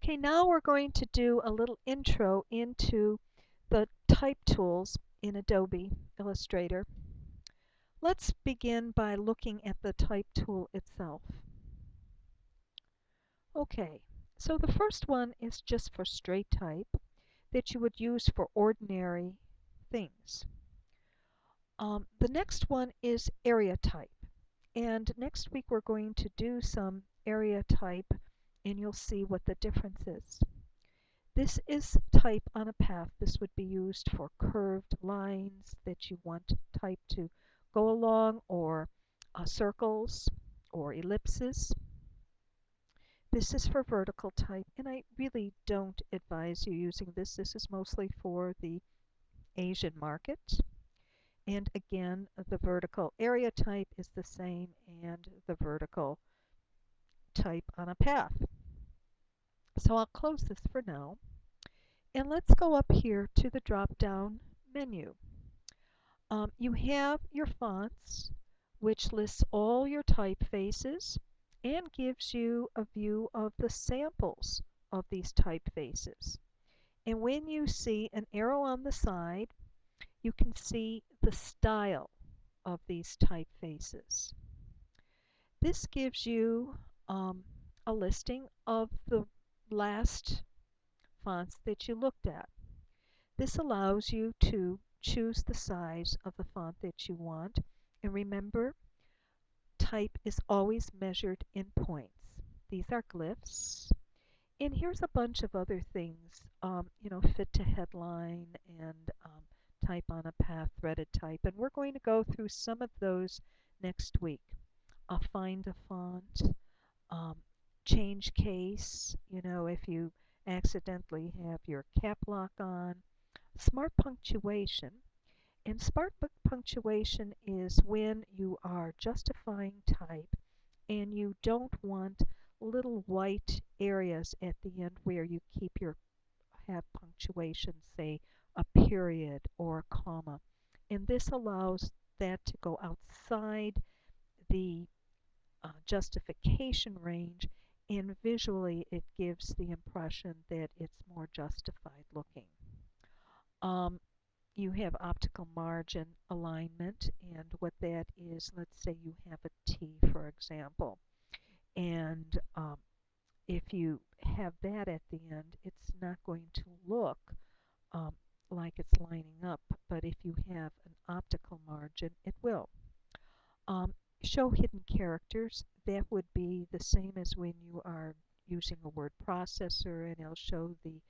Okay, now we're going to do a little intro into the type tools in Adobe Illustrator. Let's begin by looking at the type tool itself. Okay, so the first one is just for straight type that you would use for ordinary things. The next one is area type. And next week we're going to do some area type and you'll see what the difference is. This is type on a path. This would be used for curved lines that you want type to go along, or circles or ellipses. This is for vertical type, and I really don't advise you using this. This is mostly for the Asian market. And again, the vertical area type is the same, and the vertical type on a path. So I'll close this for now. And let's go up here to the drop-down menu. You have your fonts, which lists all your typefaces and gives you a view of the samples of these typefaces. And when you see an arrow on the side, you can see the style of these typefaces. This gives you a listing of the last fonts that you looked at. This allows you to choose the size of the font that you want. And remember, type is always measured in points. These are glyphs. And here's a bunch of other things, fit to headline and type on a path, threaded type. And we're going to go through some of those next week. Find a font, change case, if you accidentally have your cap lock on, smart punctuation. And smart punctuation is when you are justifying type and you don't want little white areas at the end where you have punctuation, say a period or a comma. And this allows that to go outside the justification range, and visually it gives the impression that it's more justified looking. You have optical margin alignment, and what that is, let's say you have a T, for example, and if you have that at the end, it's not going to look like it's lining up, but if you have an optical margin, it will. Show hidden characters. That would be the same as when you are using a word processor, and it'll show the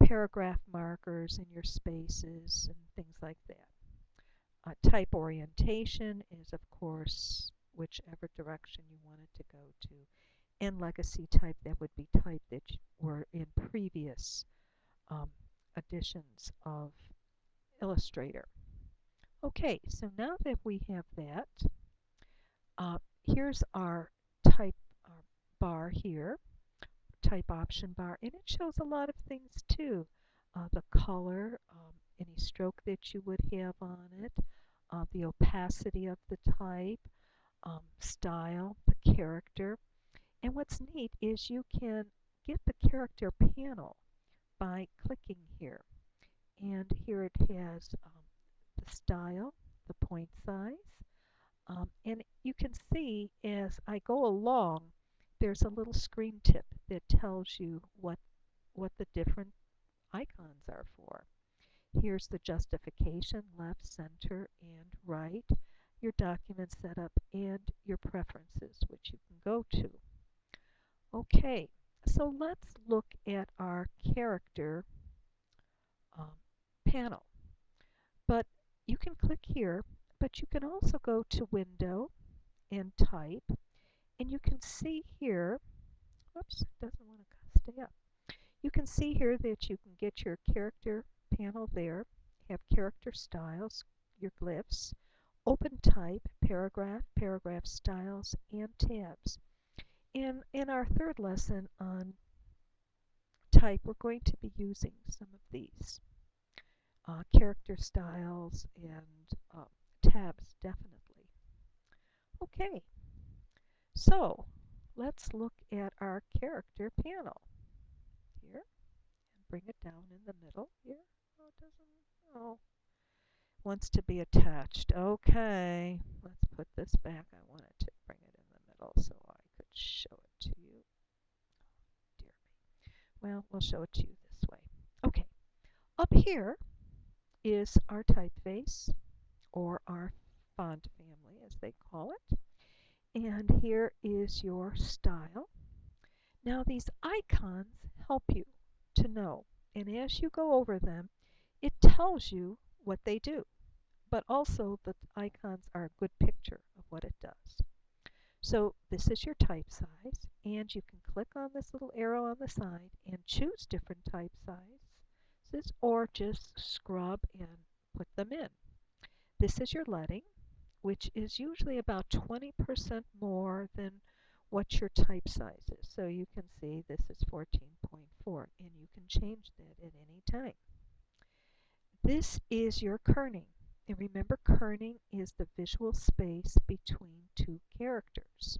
paragraph markers in your spaces and things like that. Type orientation is, of course, whichever direction you want it to go to. And legacy type, that would be type that were in previous editions of Illustrator. Okay, so now that we have that, here's our type bar here, type option bar, and it shows a lot of things too. The color, any stroke that you would have on it, the opacity of the type, style, the character. And what's neat is you can get the character panel by clicking here. And here it has the style, the point size, and you can see as I go along, there's a little screen tip that tells you what the different icons are for. Here's the justification, left, center, and right, your document setup, and your preferences, which you can go to. Okay, so let's look at our character panel. But you can click here, but you can also go to Window and Type, and you can see here, whoops, it doesn't want to stay up. You can see here that you can get your character panel there, have character styles, your glyphs, open type, paragraph, paragraph styles, and tabs. In our third lesson on type, we're going to be using some of these. Character styles and tabs, definitely. Okay, so let's look at our character panel. here and bring it down in the middle here. Oh, it doesn't, oh, wants to be attached. Okay, let's put this back. I wanted to bring it in the middle so I could show it to you. Dear me. Well, we'll show it to you this way. Okay, up here is our typeface, or our font family as they call it. And here is your style. Now these icons help you to know, and as you go over them, it tells you what they do, but also the icons are a good picture of what it does. So this is your type size, and you can click on this little arrow on the side and choose different type sizes, or just scrub and put them in. This is your leading, which is usually about 20% more than what your type size is. So you can see this is 14.4, and you can change that at any time. This is your kerning. And remember, kerning is the visual space between two characters.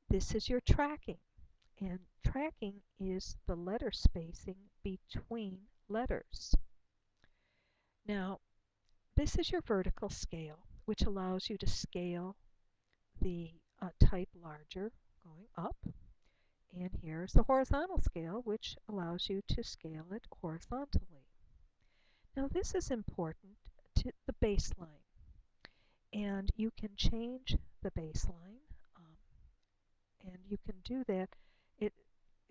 This is your tracking. And tracking is the letter spacing between letters. Now, this is your vertical scale, which allows you to scale the type larger going up. And here's the horizontal scale, which allows you to scale it horizontally. Now this is important to the baseline. And you can change the baseline, and you can do that.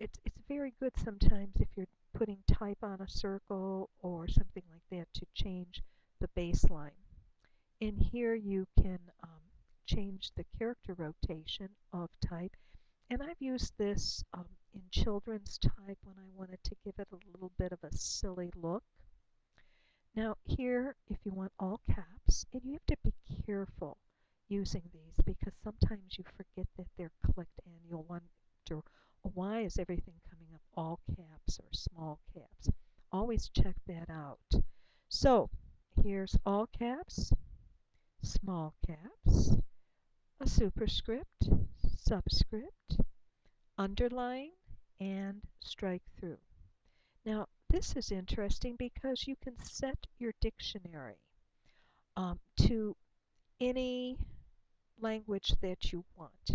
It's very good sometimes if you're putting type on a circle or something like that to change the baseline. And here you can change the character rotation of type. And I've used this in children's type when I wanted to give it a little bit of a silly look. Now here, if you want all caps, and you have to be careful using these because sometimes you forget that they're clicked and you'll wonder, why is everything coming up all caps or small caps? Always check that out. So here's all caps, small caps, a superscript, subscript, underline, and strike through. Now this is interesting because you can set your dictionary to any language that you want.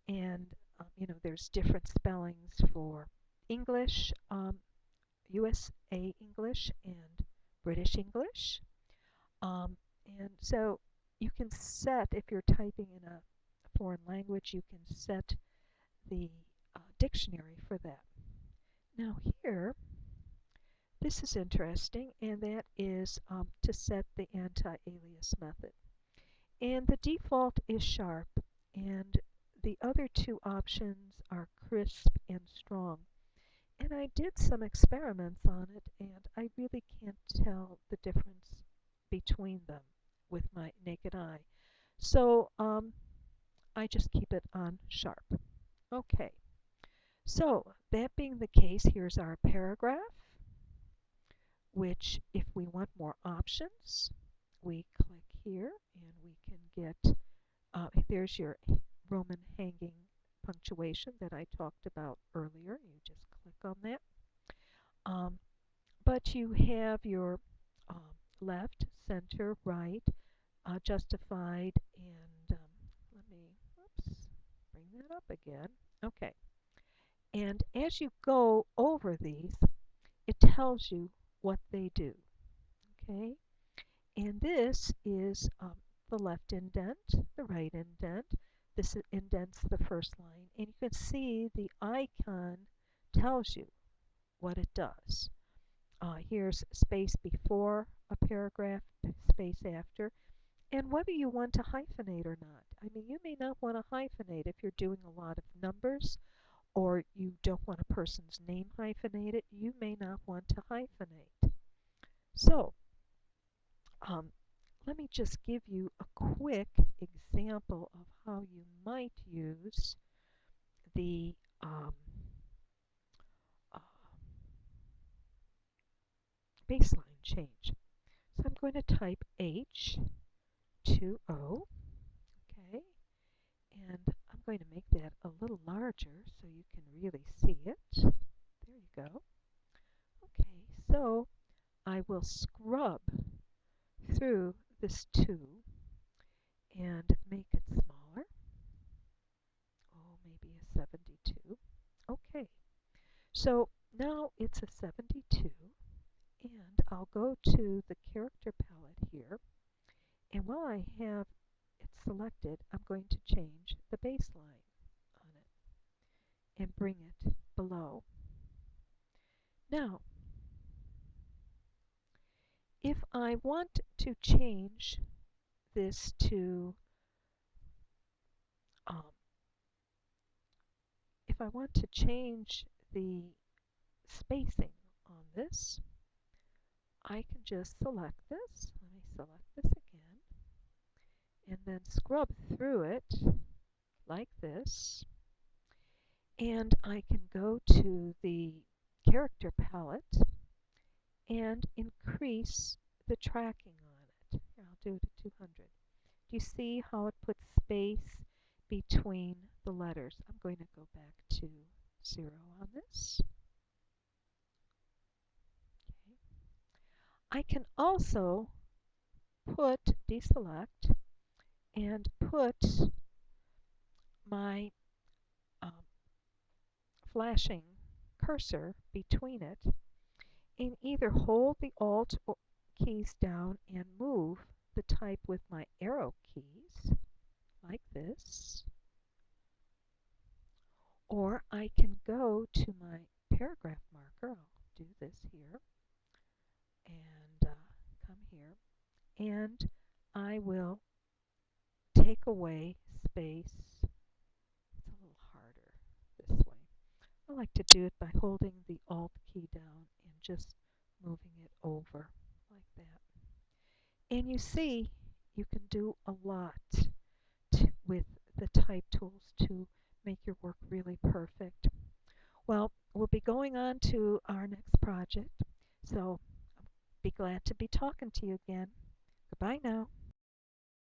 And you know, there's different spellings for English, USA English, and British English. And so you can set, if you're typing in a foreign language, you can set the dictionary for that. Now here, this is interesting, and that is to set the anti-alias method. And the default is sharp, and the other two options are crisp and strong. And I did some experiments on it, and I really can't tell the difference between them with my naked eye. So I just keep it on sharp. Okay, so that being the case, here's our paragraph, which if we want more options, we click here and we can get, there's your Roman hanging punctuation that I talked about earlier. You just click on that. But you have your left, center, right, justified, and let me, oops, bring that up again. Okay. And as you go over these, it tells you what they do. Okay. And this is the left indent, the right indent. This indents the first line. And you can see the icon tells you what it does. Here's space before a paragraph, space after, and whether you want to hyphenate or not. I mean, you may not want to hyphenate if you're doing a lot of numbers, or you don't want a person's name hyphenated. You may not want to hyphenate. So, let me just give you a quick example of how you might use the baseline change. So I'm going to type H2O, okay, and I'm going to make that a little larger so you can really see it. There you So I will scrub through this 2 and make it smaller. Oh, maybe a 72. Okay, so now it's a 72, and I'll go to the character palette here, and while I have it selected, I'm going to change the baseline on it and bring it below. Now, if I want to change this to, if I want to change the spacing on this, I can just select this. Let me select this again, and then scrub through it like this. And I can go to the character palette and increase the tracking on it. Here, I'll do it at 200. Do you see how it puts space between the letters? I'm going to go back to 0 on this. Okay. I can also deselect and put my flashing cursor between it, and either hold the Alt keys down and move the type with my arrow keys, like this, or I can go to my paragraph marker. I'll do this here, and come here, and I will take away space. It's a little harder this way. I like to do it by holding the Alt key down and just moving it over like that. And you see, you can do a lot with the type tools to make your work really perfect. Well, we'll be going on to our next project, so I'll be glad to be talking to you again. Goodbye now.